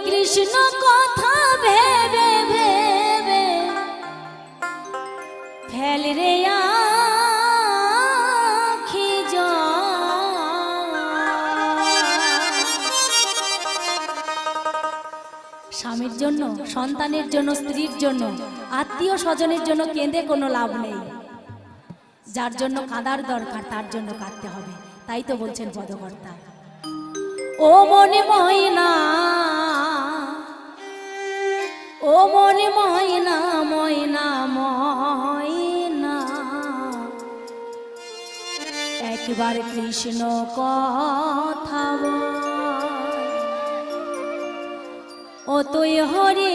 কৃষ্ণ কথা ভেবে ভেবে ফেল রে আখি জল। স্বামীর জন্য, সন্তানের জন্য, স্ত্রীর জন্য, আত্মীয় স্বজনের জন্য কেঁদে কোনো লাভ নেই। যার জন্য কাঁদার দরকার তার জন্য কাঁদতে হবে। তাই তো বলছেন পদকর্তা, ও মনে ময়না, ও মনে ময়না, ময়না ময়না, একবার কৃষ্ণ কথা বল। ও তুই হরে